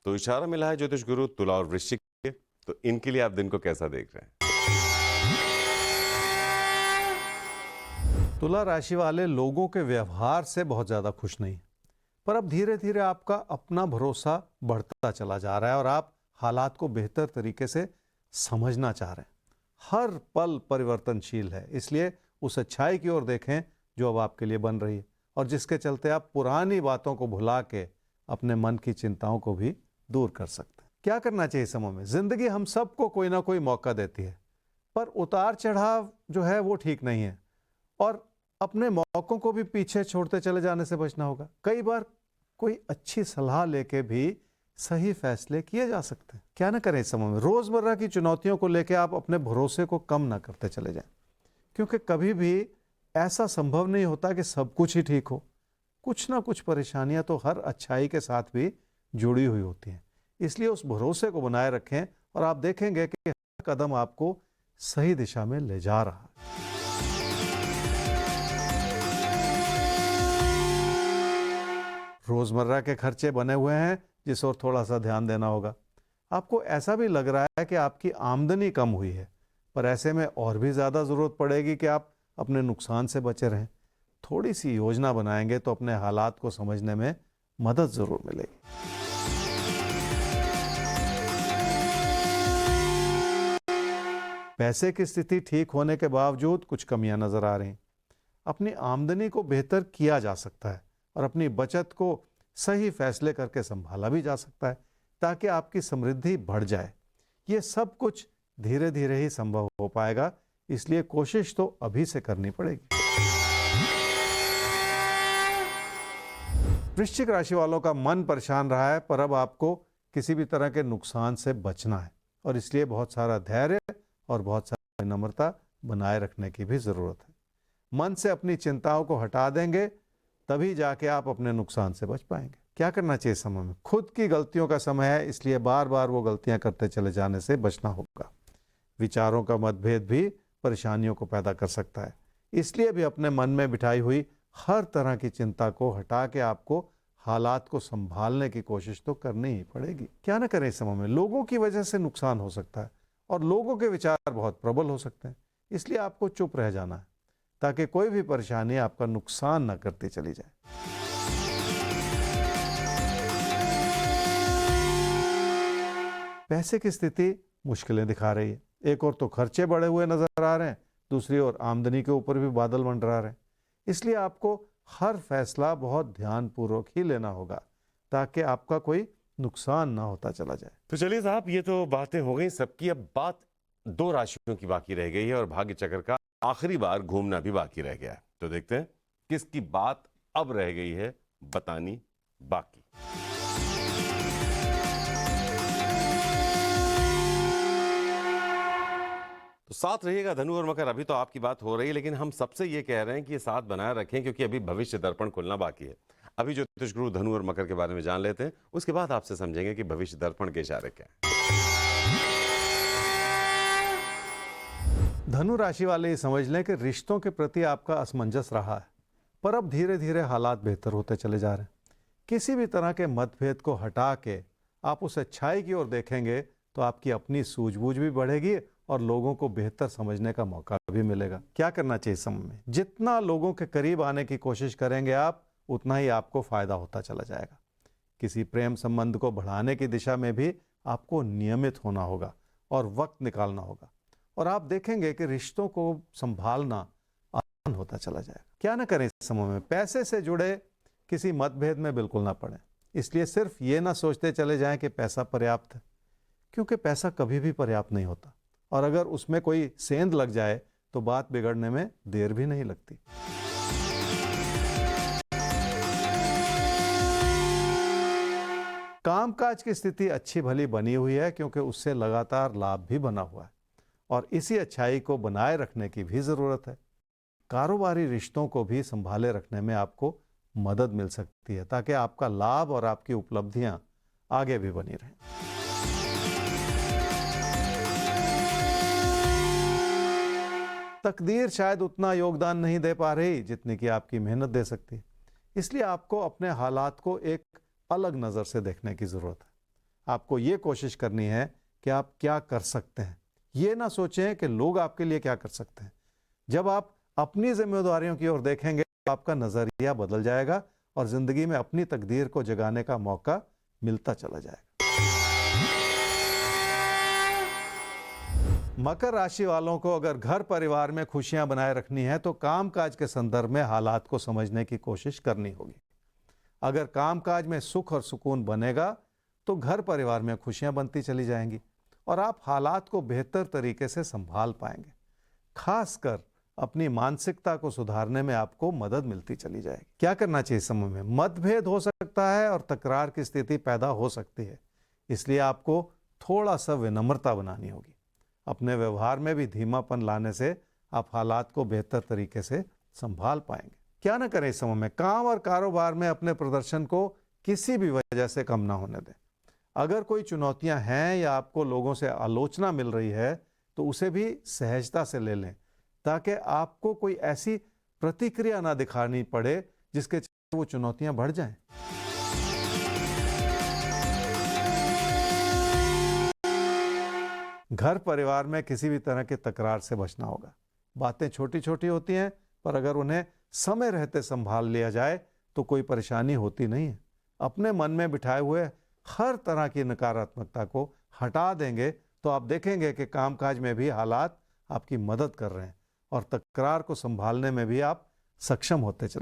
तो इशारा मिला है ज्योतिष गुरु तुला और वृश्चिक के, तो इनके लिए आप दिन को कैसा देख रहे हैं? तुला राशि वाले लोगों के व्यवहार से बहुत ज़्यादा खुश नहीं, पर अब धीरे धीरे आपका अपना भरोसा बढ़ता चला जा रहा है और आप हालात को बेहतर तरीके से समझना चाह रहे हैं। हर पल परिवर्तनशील है, इसलिए उस अच्छाई की ओर देखें जो अब आपके लिए बन रही है और जिसके चलते आप पुरानी बातों को भुला के अपने मन की चिंताओं को भी दूर कर सकते हैं। क्या करना चाहिए इस समय में? जिंदगी हम सबको कोई ना कोई मौका देती है, पर उतार चढ़ाव जो है वो ठीक नहीं है और अपने मौकों को भी पीछे छोड़ते चले जाने से बचना होगा। कई बार कोई अच्छी सलाह लेके भी सही फैसले किए जा सकते हैं। क्या ना करें इस समय में? रोजमर्रा की चुनौतियों को लेकर आप अपने भरोसे को कम ना करते चले जाएं, क्योंकि कभी भी ऐसा संभव नहीं होता कि सब कुछ ही ठीक हो। कुछ ना कुछ परेशानियां तो हर अच्छाई के साथ भी जुड़ी हुई होती हैं। इसलिए उस भरोसे को बनाए रखें और आप देखेंगे कि हर कदम आपको सही दिशा में ले जा रहा है। रोजमर्रा के खर्चे बने हुए हैं जिस ओर थोड़ा सा ध्यान देना होगा। आपको ऐसा भी लग रहा है कि आपकी आमदनी कम हुई है, पर ऐसे में और भी ज़्यादा ज़रूरत पड़ेगी कि आप अपने नुकसान से बचे रहें। थोड़ी सी योजना बनाएंगे तो अपने हालात को समझने में मदद ज़रूर मिलेगी। पैसे की स्थिति ठीक होने के बावजूद कुछ कमियां नज़र आ रही। अपनी आमदनी को बेहतर किया जा सकता है और अपनी बचत को सही फैसले करके संभाला भी जा सकता है ताकि आपकी समृद्धि बढ़ जाए। ये सब कुछ धीरे धीरे ही संभव हो पाएगा, इसलिए कोशिश तो अभी से करनी पड़ेगी। वृश्चिक राशि वालों का मन परेशान रहा है, पर अब आपको किसी भी तरह के नुकसान से बचना है और इसलिए बहुत सारा धैर्य और बहुत सारी विनम्रता बनाए रखने की भी जरूरत है। मन से अपनी चिंताओं को हटा देंगे तभी जाके आप अपने नुकसान से बच पाएंगे। क्या करना चाहिए समय में? खुद की गलतियों का समय है, इसलिए बार बार वो गलतियां करते चले जाने से बचना होगा। विचारों का मतभेद भी परेशानियों को पैदा कर सकता है, इसलिए भी अपने मन में बिठाई हुई हर तरह की चिंता को हटा के आपको हालात को संभालने की कोशिश तो करनी ही पड़ेगी। क्या ना करें इस समय में? लोगों की वजह से नुकसान हो सकता है और लोगों के विचार बहुत प्रबल हो सकते हैं, इसलिए आपको चुप रह जाना है ताकि कोई भी परेशानी आपका नुकसान न करती चली जाए। पैसे की स्थिति मुश्किलें दिखा रही है। एक और तो खर्चे बढ़े हुए नजर आ रहे हैं, दूसरी ओर आमदनी के ऊपर भी बादल मंडरा रहे हैं। इसलिए आपको हर फैसला बहुत ध्यानपूर्वक ही लेना होगा ताकि आपका कोई नुकसान ना होता चला जाए। तो चलिए साहब, ये तो बातें हो गई सबकी। अब बात दो राशियों की बाकी रह गई है और भाग्य चक्र का आखिरी बार घूमना भी बाकी रह गया है। तो देखते हैं किसकी बात अब रह गई है बतानी बाकी। तो साथ रहिएगा धनु और मकर। अभी तो आपकी बात हो रही है, लेकिन हम सबसे ये कह रहे हैं कि ये साथ बनाए रखें क्योंकि अभी भविष्य दर्पण खुलना बाकी है। अभी ज्योतिष गुरु धनु और मकर के बारे में जान लेते हैं, उसके बाद आपसे समझेंगे कि भविष्य दर्पण के इशारे क्या हैं। धनु राशि वाले ये समझ लें कि रिश्तों के प्रति आपका असमंजस रहा है, पर अब धीरे धीरे हालात बेहतर होते चले जा रहे हैं। किसी भी तरह के मतभेद को हटा के आप उस अच्छाई की ओर देखेंगे तो आपकी अपनी सूझबूझ भी बढ़ेगी और लोगों को बेहतर समझने का मौका भी मिलेगा। क्या करना चाहिए इस समय में? जितना लोगों के करीब आने की कोशिश करेंगे आप, उतना ही आपको फायदा होता चला जाएगा। किसी प्रेम संबंध को बढ़ाने की दिशा में भी आपको नियमित होना होगा और वक्त निकालना होगा और आप देखेंगे कि रिश्तों को संभालना आसान होता चला जाएगा। क्या ना करें इस समय में? पैसे से जुड़े किसी मतभेद में बिल्कुल ना पड़े। इसलिए सिर्फ ये ना सोचते चले जाएं कि पैसा पर्याप्त है, क्योंकि पैसा कभी भी पर्याप्त नहीं होता और अगर उसमें कोई सेंध लग जाए तो बात बिगड़ने में देर भी नहीं लगती। कामकाज की स्थिति अच्छी भली बनी हुई है क्योंकि उससे लगातार लाभ भी बना हुआ है और इसी अच्छाई को बनाए रखने की भी जरूरत है। कारोबारी रिश्तों को भी संभाले रखने में आपको मदद मिल सकती है ताकि आपका लाभ और आपकी उपलब्धियां आगे भी बनी रहें। तकदीर शायद उतना योगदान नहीं दे पा रही जितनी कि आपकी मेहनत दे सकती है, इसलिए आपको अपने हालात को एक अलग नज़र से देखने की ज़रूरत है। आपको ये कोशिश करनी है कि आप क्या कर सकते हैं। ये ना सोचें कि लोग आपके लिए क्या कर सकते हैं। जब आप अपनी जिम्मेदारियों की ओर देखेंगे तो आपका नजरिया बदल जाएगा और जिंदगी में अपनी तकदीर को जगाने का मौका मिलता चला जाएगा। मकर राशि वालों को अगर घर परिवार में खुशियां बनाए रखनी है तो कामकाज के संदर्भ में हालात को समझने की कोशिश करनी होगी। अगर कामकाज में सुख और सुकून बनेगा तो घर परिवार में खुशियां बनती चली जाएंगी और आप हालात को बेहतर तरीके से संभाल पाएंगे। खासकर अपनी मानसिकता को सुधारने में आपको मदद मिलती चली जाएगी। क्या करना चाहिए इस समय में? मतभेद हो सकता है और तकरार की स्थिति पैदा हो सकती है, इसलिए आपको थोड़ा सा विनम्रता बनानी होगी। अपने व्यवहार में भी धीमापन लाने से आप हालात को बेहतर तरीके से संभाल पाएंगे। क्या ना करें इस समय में? काम और कारोबार में अपने प्रदर्शन को किसी भी वजह से कम ना होने दें। अगर कोई चुनौतियां हैं या आपको लोगों से आलोचना मिल रही है तो उसे भी सहजता से ले लें, ताकि आपको कोई ऐसी प्रतिक्रिया ना दिखानी पड़े जिसके चलते वो चुनौतियां बढ़ जाएं। घर परिवार में किसी भी तरह की तकरार से बचना होगा। बातें छोटी छोटी होती हैं, पर अगर उन्हें समय रहते संभाल लिया जाए तो कोई परेशानी होती नहीं है। अपने मन में बिठाए हुए हर तरह की नकारात्मकता को हटा देंगे तो आप देखेंगे कि कामकाज में भी हालात आपकी मदद कर रहे हैं और तकरार को संभालने में भी आप सक्षम होते चले